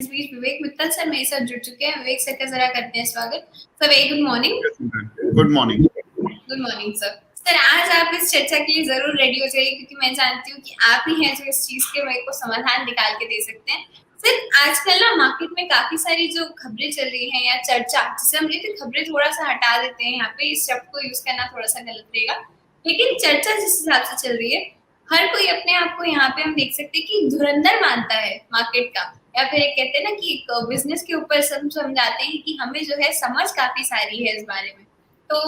इस बीच विवेक मित्तल सर मेरे साथ जुड़ चुके हैं। विवेक सर का जरा करते हैं स्वागत। Sir very good morning. Good morning. Good morning sir. Sir आज आप इस चर्चा के लिए जरूर रेडी हो जाइए, क्योंकि मैं जानती हूँ कि आप ही हैं जो इस चीज के मेरे को समाधान निकाल के दे सकते हैं। सर आजकल ना मार्केट में काफी सारी जो खबरें चल रही हैं या चर्चा, जिसे हम लेते खबरें थोड़ा सा हटा देते हैं, यहाँ पे इस शब्द को यूज करना थोड़ा सा गलत रहेगा, लेकिन चर्चा जिस हिसाब से चल रही है, हर कोई अपने आप को यहाँ पे हम देख सकते हैं कि धुरंधर मानता है मार्केट का, या फिर एक कहते हैं ना कि बिजनेस के ऊपर हम समझाते हैं कि हमें जो है समझ काफी सारी है इस बारे में। तो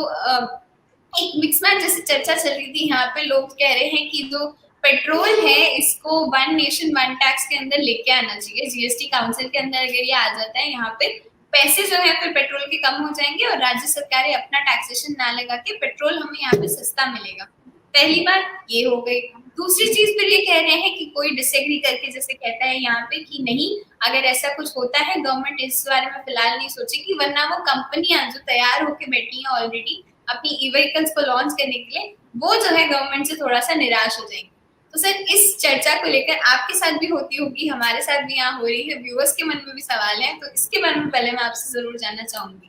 एक मिक्स मैच जैसे चर्चा चल रही थी, यहाँ पे लोग कह रहे हैं कि जो पेट्रोल है इसको वन नेशन वन टैक्स के अंदर लेके आना चाहिए, जीएसटी काउंसिल के अंदर अगर ये आ जाता है, यहाँ पे पैसे जो है फिर पेट्रोल के कम हो जाएंगे और राज्य सरकारें अपना टैक्सेशन ना लगा के पेट्रोल हमें यहाँ पे सस्ता मिलेगा। पहली बात ये हो गई। दूसरी चीज फिर ये कह रहे हैं कि कोई डिसएग्री करके जैसे कहता है यहाँ पे कि नहीं, अगर ऐसा कुछ होता है गवर्नमेंट इस बारे में फिलहाल नहीं सोचेगी, वरना वो कंपनियां जो तैयार होके बैठी हैं ऑलरेडी अपनी ई व्हीकल्स को लॉन्च करने के लिए, वो जो है गवर्नमेंट से थोड़ा सा निराश हो जाएंगे। तो सर इस चर्चा को लेकर आपके साथ भी होती होगी, हमारे साथ भी यहाँ हो रही है, व्यूअर्स के मन में भी सवाल है, तो इसके बारे में पहले मैं आपसे जरूर जानना चाहूंगी।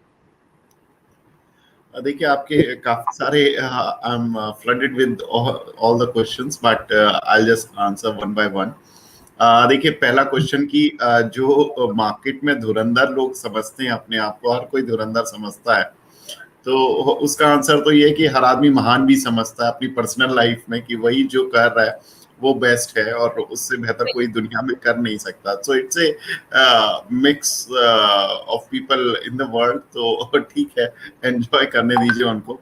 देखिए, आपके काफी सारे I am flooded with all the questions, but I will just answer one by one. देखिए, पहला क्वेश्चन कि जो मार्केट में धुरंधर लोग समझते हैं अपने आप को, हर कोई धुरंधर समझता है, तो उसका आंसर तो ये है कि हर आदमी महान भी समझता है अपनी पर्सनल लाइफ में कि वही जो कर रहा है वो बेस्ट है और उससे बेहतर कोई दुनिया में कर नहीं सकता। So it's a mix of people in the world, तो ठीक है, एंजॉय करने दीजिए उनको।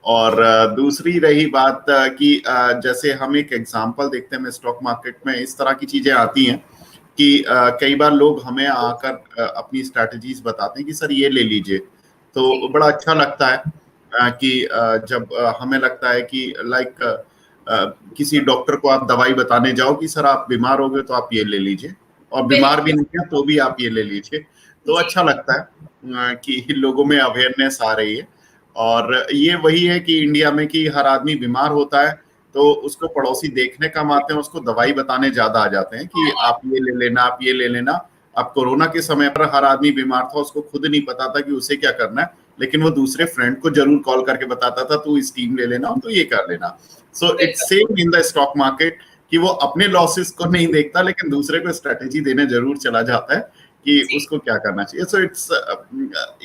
और दूसरी रही बात कि जैसे हम एक एग्जांपल देखते हैं स्टॉक मार्केट में, इस तरह की चीजें आती हैं कि कई बार लोग हमें आकर अपनी स्ट्रैटेजीज बताते हैं कि सर ये ले लीजिए, तो बड़ा अच्छा लगता है कि जब हमें लगता है कि लाइक किसी डॉक्टर को आप दवाई बताने जाओ कि सर आप बीमार हो गए तो आप ये ले लीजिए, और बीमार भी नहीं है तो भी आप ये ले लीजिए, तो अच्छा लगता है कि लोगों में अवेयरनेस आ रही है। और ये वही है कि इंडिया में कि हर आदमी बीमार होता है तो उसको पड़ोसी देखने कम आते हैं, उसको दवाई बताने ज्यादा आ जाते हैं कि आप ये ले लेना, आप ये ले लेना। अब कोरोना के समय पर हर आदमी बीमार था, उसको खुद नहीं पता था कि उसे क्या करना है, लेकिन वो दूसरे फ्रेंड को जरूर कॉल करके बताता था तू इस टीम ले लेना, तो ये कर लेना। So it's same in the stock market कि वो अपने लॉसेस को नहीं देखता, लेकिन दूसरे को स्ट्रेटेजी देने जरूर चला जाता है कि उसको क्या करना चाहिए। सो इट्स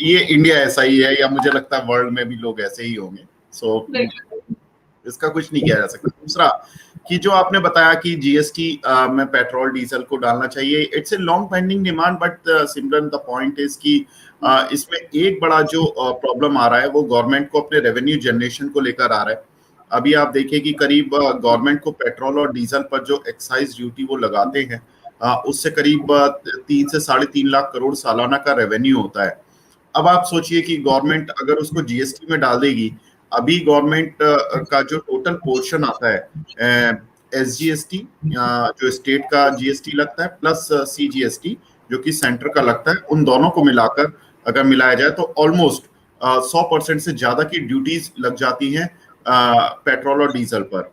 ये इंडिया ऐसा ही है, या मुझे लगता है वर्ल्ड में भी लोग ऐसे ही होंगे। सो इसका कुछ नहीं किया जा सकता। दूसरा कि जो आपने बताया कि जीएसटी में पेट्रोल डीजल को डालना चाहिए, it's a long pending demand, but Simran the point is कि इसमें एक बड़ा जो प्रॉब्लम आ रहा है वो गवर्नमेंट को अपने रेवेन्यू जनरेशन को लेकर आ रहा है। अभी आप देखिए कि करीब गवर्नमेंट को पेट्रोल और डीजल पर जो एक्साइज ड्यूटी वो लगाते हैं, उससे करीब 3 से 3.5 लाख करोड़ सालाना का रेवेन्यू होता है। अब आप सोचिए कि गवर्नमेंट अगर उसको जीएसटी में डाल देगी, अभी गवर्नमेंट का जो टोटल पोर्शन आता है एसजीएसटी, जो स्टेट का जीएसटी लगता है, प्लस सीजीएसटी जो कि सेंटर का लगता है, उन दोनों को मिलाकर अगर मिलाया जाए तो ऑलमोस्ट 100% से ज्यादा की ड्यूटीज लग जाती हैं पेट्रोल और डीजल पर।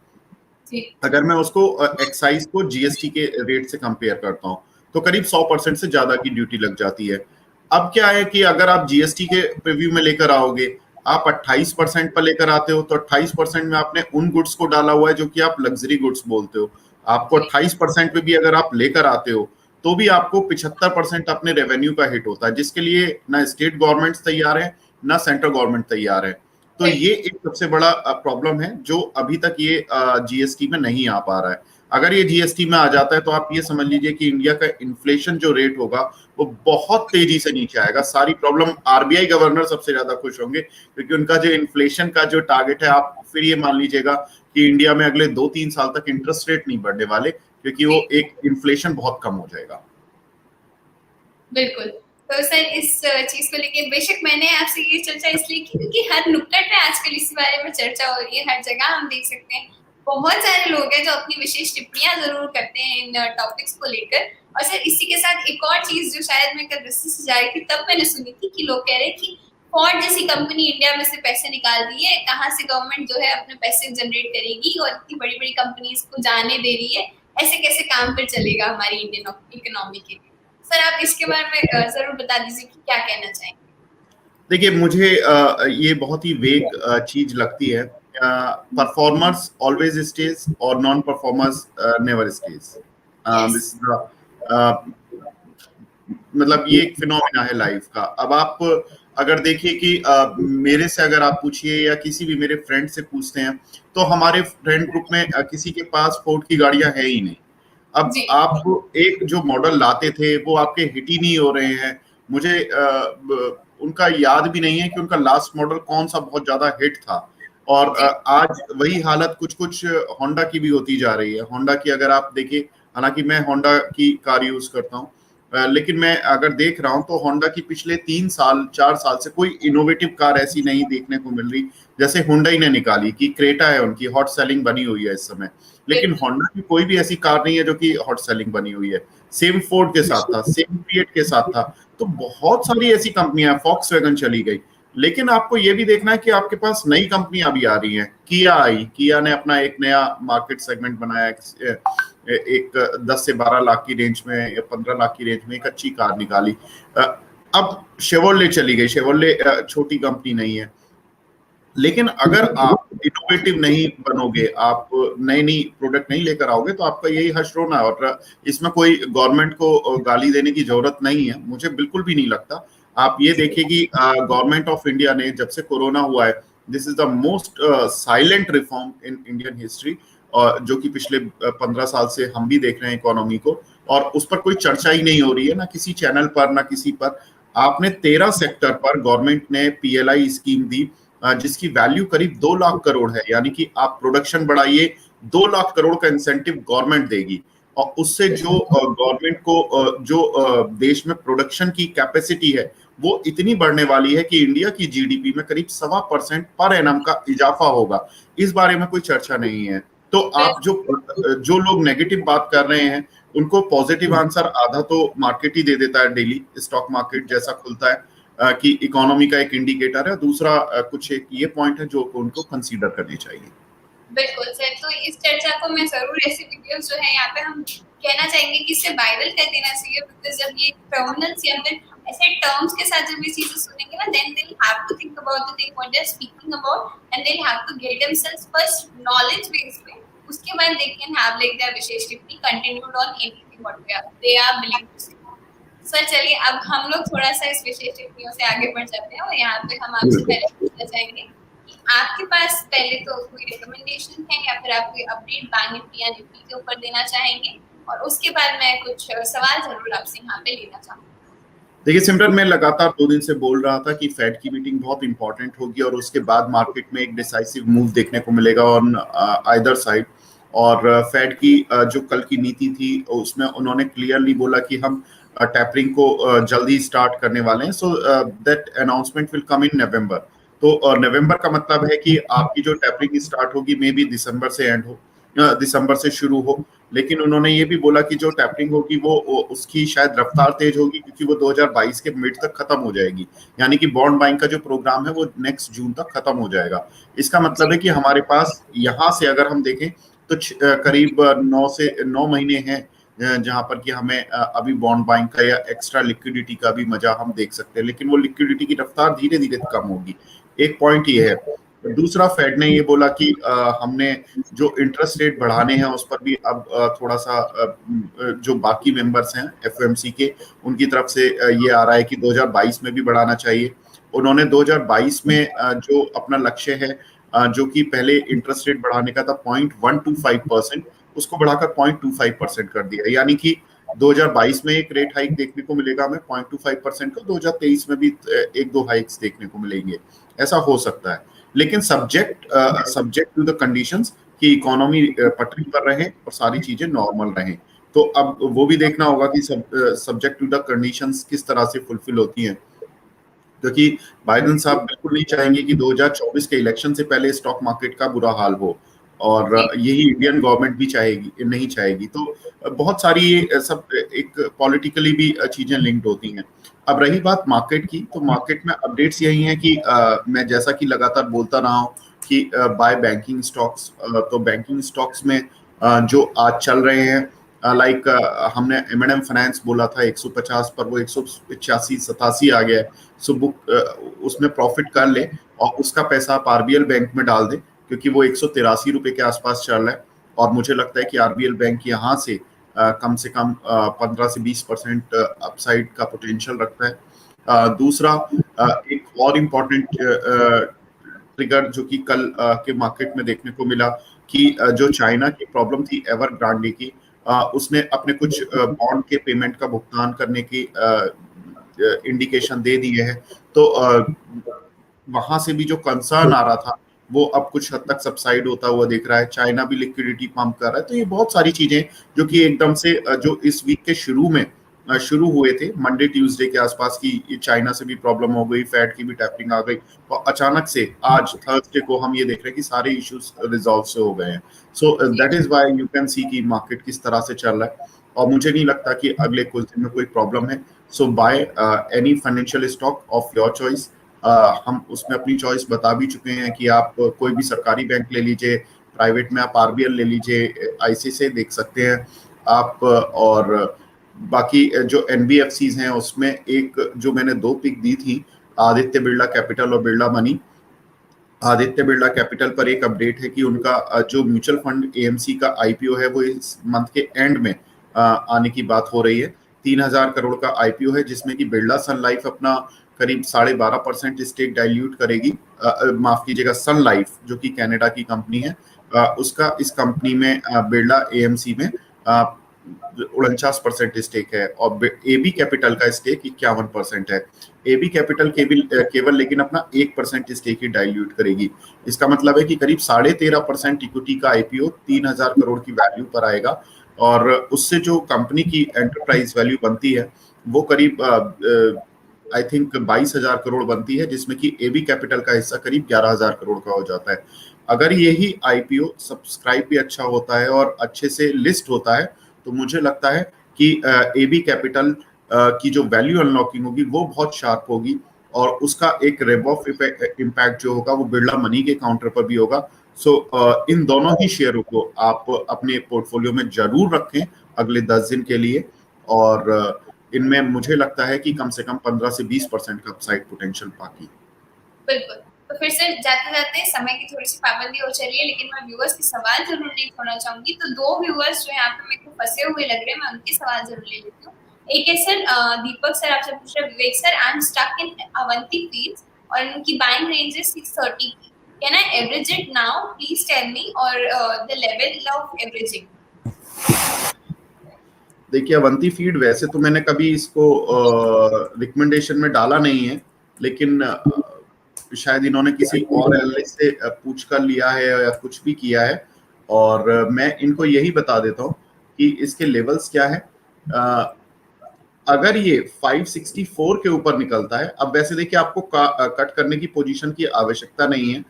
अगर मैं उसको एक्साइज को जीएसटी के रेट से कंपेयर करता हूँ तो करीब 100% से ज्यादा की ड्यूटी लग जाती है। अब क्या है कि अगर आप जीएसटी के प्रीव्यू में लेकर आओगे, आप 28% पर लेकर आते हो, तो 28% में आपने उन गुड्स को डाला हुआ है जो कि आप लग्जरी गुड्स बोलते हो। आपको 28% पे भी अगर आप लेकर आते हो तो भी आपको 75% अपने रेवेन्यू का हिट होता है, जिसके लिए ना स्टेट गवर्नमेंट तैयार है ना सेंट्रल गवर्नमेंट तैयार है। तो ये एक सबसे बड़ा प्रॉब्लम है जो अभी तक ये जीएसटी में नहीं आ पा रहा है। अगर ये जीएसटी में आ जाता है तो आप ये समझ लीजिए कि इंडिया का इन्फ्लेशन जो रेट होगा वो बहुत तेजी से नीचे आएगा। सारी प्रॉब्लम, आरबीआई गवर्नर सबसे ज्यादा खुश होंगे क्योंकि उनका जो इन्फ्लेशन का जो टारगेट है, आप फिर ये मान लीजिएगा कि इंडिया में अगले 2-3 साल तक इंटरेस्ट रेट नहीं बढ़ने वाले, क्योंकि वो एक इन्फ्लेशन बहुत कम हो जाएगा। बिल्कुल। तो सर इस चीज को लेके बेशक मैंने आपसे ये चर्चा इसलिए की क्योंकि हर नुक्कड़ पे आजकल इस बारे में चर्चा हो रही है, हर जगह हम देख सकते हैं बहुत सारे लोग हैं जो अपनी विशेष टिप्पणियां जरूर करते हैं इन टॉपिक्स को लेकर। और सर इसी के साथ एक और चीज जो शायद मैं कल रस्सी से जा रही थी तब मैंने सुनी थी कि लोग कह रहे कि फोर्ड जैसी कंपनी इंडिया में से पैसे निकाल दी है, कहाँ से गवर्नमेंट जो है अपने पैसे जनरेट करेगी और इतनी बड़ी बड़ी कंपनीज को जाने दे रही है, ऐसे कैसे काम फिर चलेगा हमारी इंडियन इकोनॉमी के लिए। सर आप इसके बारे में जरूर बता दीजिए कि क्या कहना चाहेंगे। देखिए मुझे ये बहुत ही वेग चीज लगती है। परफॉर्मर्स ऑलवेज स्टेज और non performers never stage. Yes. This मतलब ये एक फिनोमिना है लाइफ का। अब आप अगर देखिए कि मेरे से अगर आप पूछिए या किसी भी मेरे फ्रेंड से पूछते हैं तो हमारे फ्रेंड ग्रुप में किसी के पास फोर्ड की गाड़ियां है ही नहीं। अब जी। आप एक जो मॉडल लाते थे वो आपके हिट ही नहीं हो रहे हैं। मुझे उनका याद भी नहीं है कि उनका लास्ट मॉडल कौन सा बहुत ज्यादा हिट था। और जी। आज वही हालत कुछ कुछ होंडा की भी होती जा रही है। होंडा की अगर आप देखिए, हालांकि मैं होंडा की कार यूज करता हूँ, लेकिन मैं अगर देख रहा हूं तो होंडा की पिछले 3 साल 4 साल से कोई इनोवेटिव कार ऐसी नहीं देखने को मिल रही। जैसे हुंडई ने निकाली कि क्रेटा है उनकी हॉट सेलिंग बनी हुई है इस समय, लेकिन बिल्कुल। होंडा की कोई भी ऐसी कार नहीं है जो कि हॉट सेलिंग बनी हुई है। सेम फोर्ड के साथ था, सेम फिएट के साथ था। तो बहुत सारी ऐसी कंपनियां, फॉक्स वैगन चली गई। लेकिन आपको ये भी देखना है कि आपके पास नई कंपनियां भी आ रही हैं। किया आई, किया ने अपना एक नया मार्केट सेगमेंट बनाया। एक 10 से 12 लाख की रेंज में या 15 लाख की रेंज में एक अच्छी कार निकाली। अब शेवरले चली गई। शेवरले छोटी कंपनी नहीं है। लेकिन अगर आप इनोवेटिव नहीं बनोगे, आप नई नई प्रोडक्ट नहीं लेकर आओगे तो आपका यही हश्र होना है। और इसमें कोई गवर्नमेंट को गाली देने की जरूरत नहीं है, मुझे बिल्कुल भी नहीं लगता। आप ये देखिए कि गवर्नमेंट ऑफ इंडिया ने जब से कोरोना हुआ है, this is the most silent reform in Indian history, और जो कि पिछले 15 साल से हम भी देख रहे हैं इकोनॉमी को, और उस पर कोई चर्चा ही नहीं हो रही है, ना किसी चैनल पर ना किसी पर। आपने 13 सेक्टर पर गवर्नमेंट ने पीएलआई स्कीम दी, जिसकी वैल्यू करीब 2 लाख करोड़ है। यानी कि आप प्रोडक्शन बढ़ाइए, 2 लाख करोड़ का इंसेंटिव गवर्नमेंट देगी। और उससे जो गवर्नमेंट को जो देश में प्रोडक्शन की कैपेसिटी है वो इतनी बढ़ने वाली है कि इंडिया की जीडीपी में करीब 1.25% पर एनम का इजाफा होगा। इस बारे में कोई चर्चा नहीं है। तो आप जो जो लोग नेगेटिव बात कर रहे हैं उनको पॉजिटिव आंसर आधा तो मार्केट ही दे देता है। डेली स्टॉक मार्केट जैसा खुलता है कि इकोनॉमी का एक इंडिकेटर है। दूसरा कुछ एक ये पॉइंट है जो उनको कंसीडर करने चाहिए। बिल्कुल सर, तो इस चर्चा को मैं जरूर ऐसे वीडियोस जो है यहाँ पे हम कहना चाहेंगे कि इसे वायरल कर देना चाहिए, बिकॉज जब ये टर्मिनल्स या फिर ऐसे टर्म्स के साथ जब ये चीजें सुनेंगे ना, then they will have to think about the thing what they are speaking about and they will have to get themselves first knowledge base पे। उसके बाद they can have like there विशेष टिप्पणी continued on anything what they are willing to say. Sir चलिए अब हम लोग थोड़ा सा इस विशेष टिप्पणियों से आगे बढ़ जाते हैं, और यहाँ पे हम आपसे पहले पूछना चाहेंगे कि आपके पास पहले तो कोई रिकमेंडेशन है या फिर आप कोई अपडेट बैंक निफ्टी या निफ्टी के ऊपर देना चाहेंगे, और उसके बाद मैं कुछ सवाल जरूर आपसे यहाँ पे लेना चाहूंगी। देखिए सिमरन, मैं लगातार 2 दिन से बोल रहा था कि फेड की मीटिंग बहुत इंपॉर्टेंट होगी और उसके बाद मार्केट में एक डिसाइसिव मूव देखने को मिलेगा ऑन आइदर साइड। और फेड की जो कल की नीति थी उसमें उन्होंने क्लियरली बोला कि हम टैपरिंग को जल्दी स्टार्ट करने वाले हैं। So that announcement will come in November. तो नवंबर का मतलब है कि आपकी जो टैपरिंग स्टार्ट होगी मे बी दिसंबर से एंड हो, दिसंबर से शुरू हो। लेकिन उन्होंने ये भी बोला कि जो टैपरिंग होगी वो उसकी शायद रफ्तार तेज होगी क्योंकि वो 2022 के मिड तक खत्म हो जाएगी। यानी कि बॉन्ड बाइंग का जो प्रोग्राम है वो नेक्स्ट जून तक खत्म हो जाएगा। इसका मतलब है कि हमारे पास यहाँ से अगर हम देखें तो करीब 9 महीने हैं जहां पर कि हमें अभी बॉन्ड बाइंग का या एक्स्ट्रा लिक्विडिटी का भी मजा हम देख सकते हैं। लेकिन वो लिक्विडिटी की रफ्तार धीरे धीरे कम होगी। एक पॉइंट ये है। दूसरा, फेड ने ये बोला कि हमने जो इंटरेस्ट रेट बढ़ाने हैं उस पर भी अब थोड़ा सा जो बाकी मेंबर्स हैं एफओएमसी के उनकी तरफ से ये आ रहा है कि 2022 में भी बढ़ाना चाहिए। उन्होंने 2022 में जो अपना लक्ष्य है जो कि पहले इंटरेस्ट रेट बढ़ाने का था 0.125%, उसको बढ़ाकर 0.25% कर दिया। यानी कि 2022 में एक रेट हाइक देखने को मिलेगा हमें 0.25% का, 2023 में भी एक दो हाइक्स देखने को मिलेंगे। ऐसा हो सकता है, लेकिन सब्जेक्ट टू द कंडीशंस कि इकोनॉमी पटरी पर रहे और सारी चीजें नॉर्मल रहें। तो अब वो भी देखना होगा कि सब्जेक्ट टू द कंडीशंस किस तरह से फुलफिल होती हैं, क्योंकि बाइडेन साहब बिल्कुल नहीं चाहेंगे कि 2024 के इलेक्शन से पहले स्टॉक मार्केट का बुरा हाल हो, और यही इंडियन गवर्नमेंट भी चाहेगी नहीं चाहेगी। तो बहुत सारी सब एक पॉलिटिकली भी चीजें लिंक्ड होती हैं। अब रही बात मार्केट की, तो मार्केट में अपडेट्स यही हैं कि मैं जैसा कि लगातार बोलता रहा हूँ कि बाय बैंकिंग स्टॉक्स। तो बैंकिंग स्टॉक्स में जो आज चल रहे हैं लाइक हमने M&M फाइनेंस बोला था 150 पर, वो 185-87 आ गया है। सो बुक उसमें प्रॉफिट कर ले और उसका पैसा आप RBL बैंक में डाल दे, क्योंकि वो 183 रुपए के आसपास चल रहा है। और मुझे लगता है कि RBL बैंक यहाँ से कम से कम 15 से 20% अपसाइड का पोटेंशियल रखता है। दूसरा एक और इम्पोर्टेंट ट्रिगर जो कि कल के मार्केट में देखने को मिला कि जो चाइना की प्रॉब्लम थी एवरग्रांडे की, उसने अपने कुछ बॉन्ड के पेमेंट का भुगतान करने की इंडिकेशन दे दिए है। तो वहां से भी जो कंसर्न आ रहा था वो अब कुछ हद तक सबसाइड होता हुआ दिख रहा है। चाइना भी लिक्विडिटी पंप कर रहा है। तो ये बहुत सारी चीजें जो कि एकदम से जो इस वीक के शुरू में शुरू हुए थे मंडे ट्यूसडे के आसपास की, चाइना से भी प्रॉब्लम हो गई, फेड की भी टैपिंग आ गई, और अचानक से आज थर्सडे को हम ये देख रहे हैं कि सारे इश्यूज रिजॉल्व से हो गए हैं। So that is why you can see कि मार्केट किस तरह से चल रहा है। और मुझे नहीं लगता कि अगले कुछ दिन में कोई प्रॉब्लम है। So buy any financial stock of your choice. हम उसमें अपनी चॉइस बता भी चुके हैं कि आप कोई भी सरकारी बैंक ले लीजिए, प्राइवेट में आप RBL ले लीजिए, ICICI देख सकते हैं आप, और बाकी जो NBFCs हैं उसमें एक जो मैंने 2 पिक दी थी, आदित्य बिरला कैपिटल और बिरला मनी। आदित्य बिरला कैपिटल पर एक अपडेट है कि उनका जो म्यूचुअल फंड AMC का IPO है वो इस मंथ के एंड में आने की बात हो रही है। 3,000 करोड़ का IPO है, जिसमें कि बिरला सन लाइफ अपना करीब 12.5% स्टेक डाइल्यूट करेगी। माफ कीजिएगा, सन लाइफ जो कि कनाडा की कंपनी है, उसका इस कंपनी में बिरला AMC में 49% स्टेक है, और AB कैपिटल का स्टेक 51% है। AB कैपिटल केवल लेकिन अपना 1% स्टेक ही डाइल्यूट करेगी। इसका मतलब है कि करीब 13.5% इक्विटी का IPO 3,000 करोड़ की वैल्यू पर आएगा, और उससे जो कंपनी की एंटरप्राइज वैल्यू बनती है वो करीब आई थिंक 22,000 करोड़ बनती है, जिसमें कि AB कैपिटल का हिस्सा करीब 11,000 करोड़ का हो जाता है। अगर यही IPO सब्सक्राइब भी अच्छा होता है और अच्छे से लिस्ट होता है, तो मुझे लगता है कि AB कैपिटल की जो वैल्यू अनलॉकिंग होगी वो बहुत शार्प होगी, और उसका एक रेब ऑफ इम्पैक्ट जो होगा वो बिरला मनी के काउंटर पर भी होगा। सो इन दोनों ही शेयरों को आप अपने पोर्टफोलियो में जरूर रखें अगले 10 दिन के लिए, और इनमें मुझे लगता है कि कम से कम 15 से 20% का अपसाइड पोटेंशियल बाकी। बिल्कुल। तो फिर से जाते जाते समय की थोड़ी सी पाबंदी हो चली है, लेकिन मैं व्यूअर्स के सवाल जरूर नहीं छोड़ना चाहूंगी। तो 2 व्यूअर्स जो यहाँ पे मेरे को फंसे हुए लग रहे हैं, मैं उनके सवाल जरूर ले लेती हूँ। एक है सर दीपक सर आपसे पूछ रहे हैं, Vivek sir, I am stuck in Avanti Feeds और इनकी बाइंग रेंज है 630 की। Can I average it now? Please tell me, और द लेवल ऑफ एवरेजिंग। देखिए, अवंती फीड वैसे तो मैंने कभी इसको रिकमेंडेशन में डाला नहीं है, लेकिन शायद इन्होंने किसी और एनालिस्ट से पूछ कर लिया है या कुछ भी किया है, और मैं इनको यही बता देता हूँ कि इसके लेवल्स क्या है। अगर ये 564 के ऊपर निकलता है, अब वैसे देखिए आपको कट करने की पोजीशन की आवश्यकता नहीं है,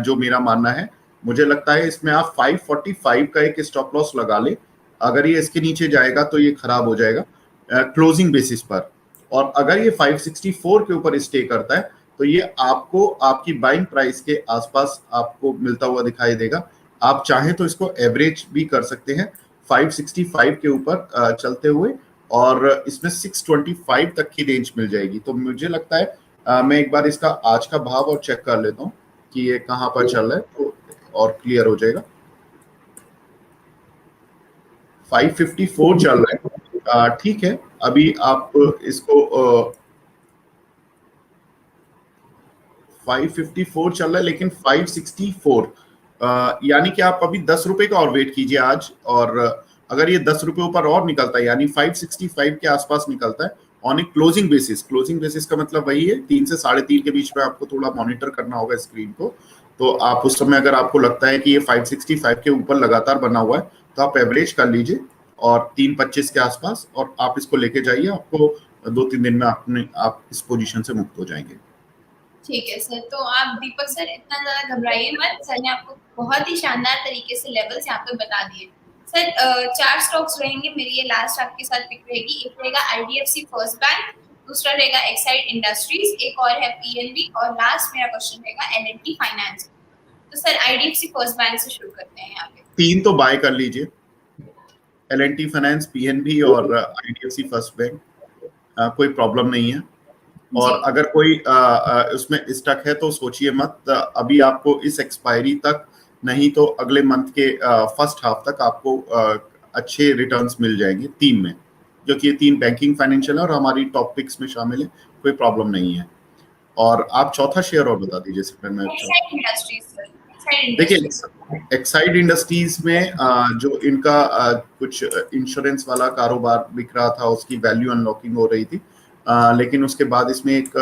जो मेरा मानना है। मुझे लगता है इसमें आप 545 का एक स्टॉप लॉस लगा ले। अगर ये इसके नीचे जाएगा तो ये खराब हो जाएगा क्लोजिंग बेसिस पर, और अगर ये 564 के ऊपर स्टे करता है तो ये आपको आपकी बाइंग प्राइस के आसपास आपको मिलता हुआ दिखाई देगा। आप चाहें तो इसको एवरेज भी कर सकते हैं 565 के ऊपर चलते हुए, और इसमें 625 तक की रेंज मिल जाएगी। तो मुझे लगता है मैं एक बार इसका आज का भाव और चेक कर लेता हूँ कि ये कहाँ पर चल रहा है, तो और क्लियर हो जाएगा। 554 चल रहा है, ठीक है। अभी आप इसको 554 चल रहा है, लेकिन 564 यानी कि आप अभी 10 रुपए का और वेट कीजिए आज, और अगर ये 10 रुपए ऊपर और निकलता है यानी 565 के आसपास निकलता है ऑन ए क्लोजिंग बेसिस का मतलब वही है 3 से 3.5 के बीच में आपको थोड़ा मॉनिटर करना होगा स्क्रीन को। तो आप उस समय अगर आपको लगता है कि ये 565 के ऊपर लगातार बना हुआ है तो आप एवरेज कर लीजिए और 3.25 के आसपास, और आप इसको लेके जाइए। आपको 2-3 दिन में आप इस पोजीशन से मुक्त हो जाएंगे। ठीक है सर। तो आप दीपक सर इतना ज्यादा घबराइए मत, सर ने आपको बहुत ही शानदार तरीके से लेवल्स यहाँ पे बता दिए। सर 4 स्टॉक्स रहेंगे मेरी, ये लास्ट आपके साथ पिक रहेगी। एक रहेगा IDFC फर्स्ट बैंक, दूसरा रहेगा एक्साइड इंडस्ट्रीज, एक और है PNB, और लास्ट मेरा क्वेश्चन रहेगा L&T फाइनेंस। तो सर IDFC फर्स्ट बैंक से शुरू करते हैं यहाँ पे। 3 तो बाय कर लीजिए। L&T फाइनेंस, पीएनबी और आईडीएफसी फर्स्ट बैंक, कोई प्रॉब्लम नहीं है। और जी। अगर कोई उसमें स्टक है तो सोचिए मत, अभी आपको इस एक्सपायरी तक नहीं तो अगले मंथ के फर्स्ट हाफ तक आपको अच्छे रिटर्न्स मिल जाएंगे तीन में, क्योंकि ये तीन बैंकिंग, फाइनेंशियल और हमारी टॉप पिक्स में शामिल है, कोई प्रॉब्लम नहीं है। और आप चौथा शेयर और बता दीजिए सर, मैं Exide industries sir, Exide industries. देखिए एक्साइड इंडस्ट्रीज में जो इनका कुछ इंश्योरेंस वाला कारोबार बिक रहा था, उसकी वैल्यू अनलॉकिंग हो रही थी, लेकिन उसके बाद इसमें एक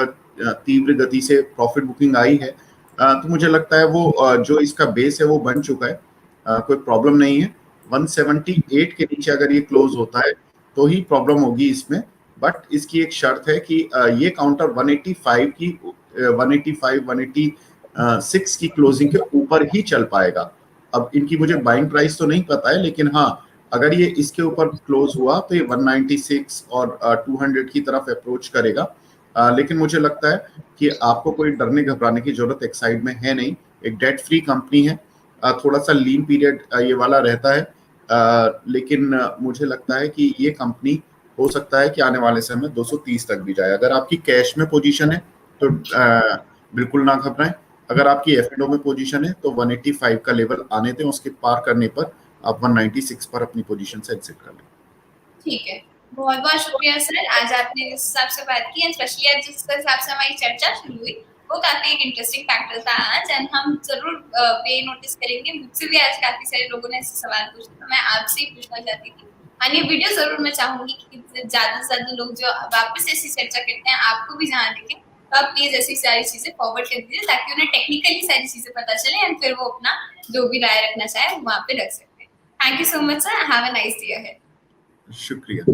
तीव्र गति से प्रॉफिट बुकिंग आई है। तो मुझे लगता है वो जो इसका बेस है वो बन चुका है, कोई प्रॉब्लम नहीं है। 178 के नीचे अगर ये क्लोज होता है तो ही प्रॉब्लम होगी इसमें, बट इसकी एक शर्त है कि ये काउंटर 185 की 185 186 की क्लोजिंग के ऊपर ही चल पाएगा। अब इनकी मुझे बाइंग प्राइस तो नहीं पता है, लेकिन हाँ अगर ये इसके ऊपर क्लोज हुआ तो ये 196 और 200 की तरफ अप्रोच करेगा। लेकिन मुझे लगता है कि आपको कोई डरने घबराने की जरूरत एक्साइड में है नहीं। एक डेट फ्री कंपनी है, थोड़ा सा लीन पीरियड ये वाला रहता है, लेकिन मुझे लगता है कि ये कंपनी हो सकता है कि आने वाले समय में 230 तक भी जाए। अगर आपकी कैश में पोजीशन है तो बिल्कुल ना घबराएं। अगर आपकी एफएनओ में पोजीशन है तो 185 का लेवल आने दें, उसके पार करने पर आप 196 पर अपनी पोजीशन से एग्जिट कर लें। ठीक है, बहुत बहुत शुक्रिया सर, आज आपने जिस हिसाब से बात की, स्पेशली आज जिस हिसाब से हमारी चर्चा शुरू हुई वो काफी एक इंटरेस्टिंग फैक्टर था आज, एंड हम जरूर पे नोटिस करेंगे। मुझसे भी आज काफी सारे लोगों ने ऐसे सवाल पूछे, तो मैं आपसे ही पूछना चाहती थी, और ये वीडियो जरूर मैं चाहूंगी कि ज्यादा से ज्यादा लोग जो वापस ऐसी चर्चा करते हैं आपको भी जहाँ दिखे, तो आप प्लीज ऐसी सारी चीजें फॉरवर्ड कर दीजिए, ताकि उन्हें टेक्निकली सारी चीजें पता चले एंड फिर वो अपना जो भी राय रखना चाहे वहाँ पे रख सकते हैं। Thank you so much sir, have a nice day ahead. शुक्रिया।